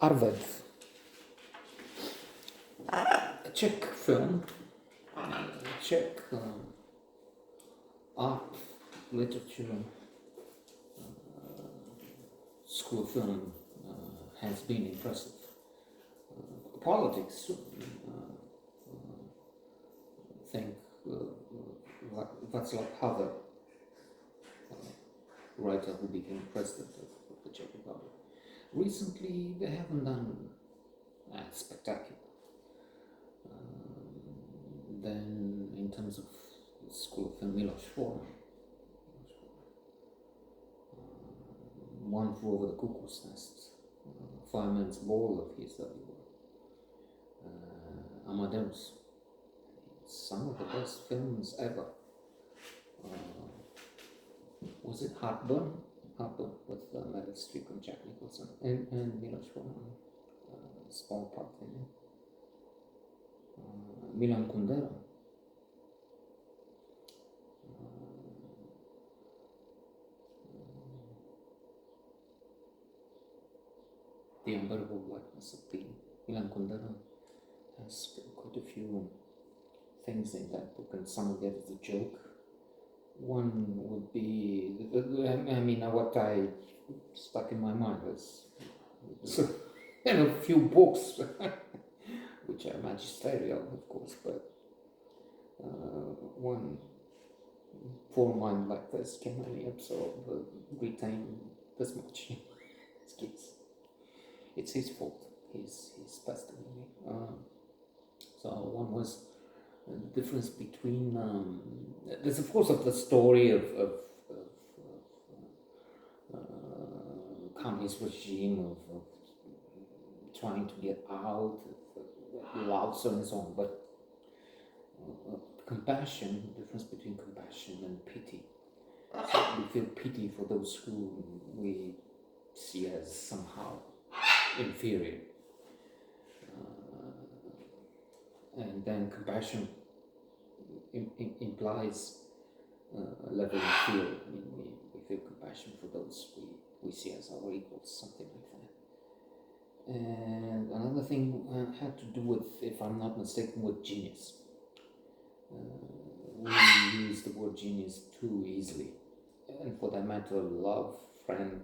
Arved, a Czech film, Czech art, literature, school of film has been impressive. Politics, think Václav Havel, writer who became president of the Czech Republic. Recently, they haven't done that spectacular. Then, in terms of school of film, Milos Forman, One Flew Over the Cuckoo's Nest, Fireman's Ball of his early work, Amadeus, some of the best films ever. Was it Heartburn? Heartburn with Meryl Streep and Jack Nicholson and Milos Forman, small part in it. Milan Kundera. The Unbearable Blackness of Being. Milan Kundera has quite a few things in that book, and some of it is a joke. One would be, what I stuck in my mind was a few books, which are magisterial, of course, but one poor mind like this can only absorb, retain this much. It's his fault. He's better than me. So one was the difference between there's of course the story of communist regime of trying to get out of Laos and so on, but compassion, the difference between compassion and pity. So we feel pity for those who we see as somehow inferior, and then compassion implies a level of fear. I mean, we feel compassion for those we see as our equals, something like that. And another thing had to do with, if I'm not mistaken, with genius. We use the word genius too easily, and for that matter, love, friend.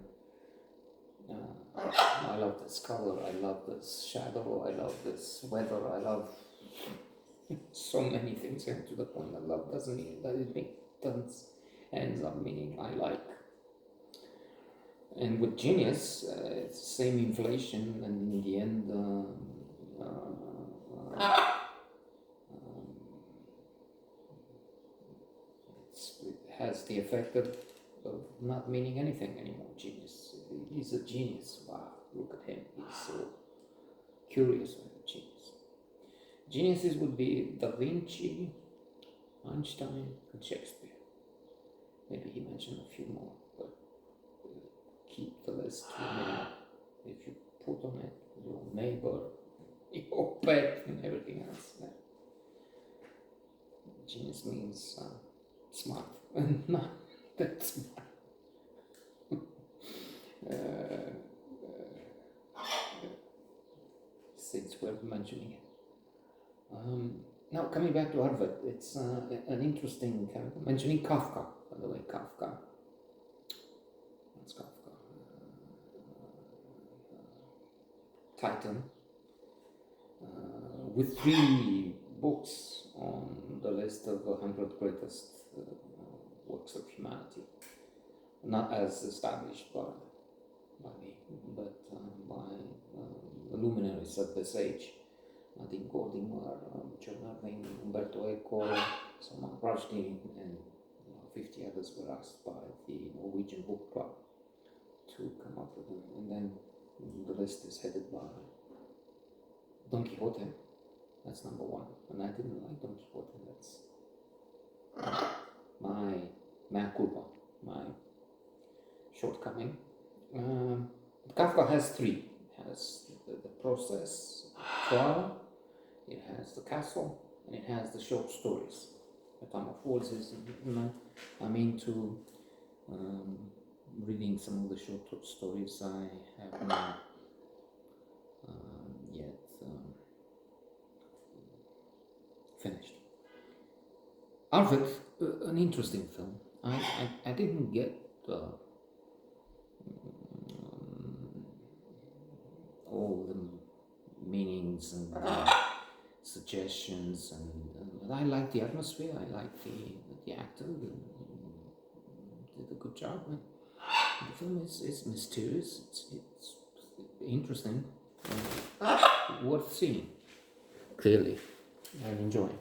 I love this color, I love this shadow, I love this weather, I love so many things, and to the point that love doesn't mean that ends up meaning I like. And with genius, it's the same inflation, and in the end, it has the effect of not meaning anything anymore. Genius. He's a genius. Wow, look at him. He's so curious about genius. Geniuses would be Da Vinci, Einstein, and Shakespeare. Maybe he mentioned a few more, but keep the list to a minimum. If you put on it your neighbor, your pet, and everything else, then genius means smart, and not that smart. Since we're mentioning it. Now, coming back to Arved, it's an interesting character. Mentioning Kafka, by the way, Kafka. That's Kafka. Titan. With 3 books on the list of 100 greatest works of humanity. Not as established by me, but by the luminaries of this age. Nadine Gordimer, John Irving, Umberto Eco, Salman Rushdie, and 50 others were asked by the Norwegian Book Club to come up with them. And then the list is headed by Don Quixote. That's number 1. And I didn't like Don Quixote. That's my mea culpa, my shortcoming. Kafka has 3. It has the process, trial, it has the castle, and it has the short stories. Metamorphosis. I'm into reading some of the short stories. I have now Arved, an interesting film. I didn't get all the meanings and suggestions, but I like the atmosphere. I like the actor. Did a good job. The film is mysterious. It's interesting. Worth seeing. Clearly, I enjoy it.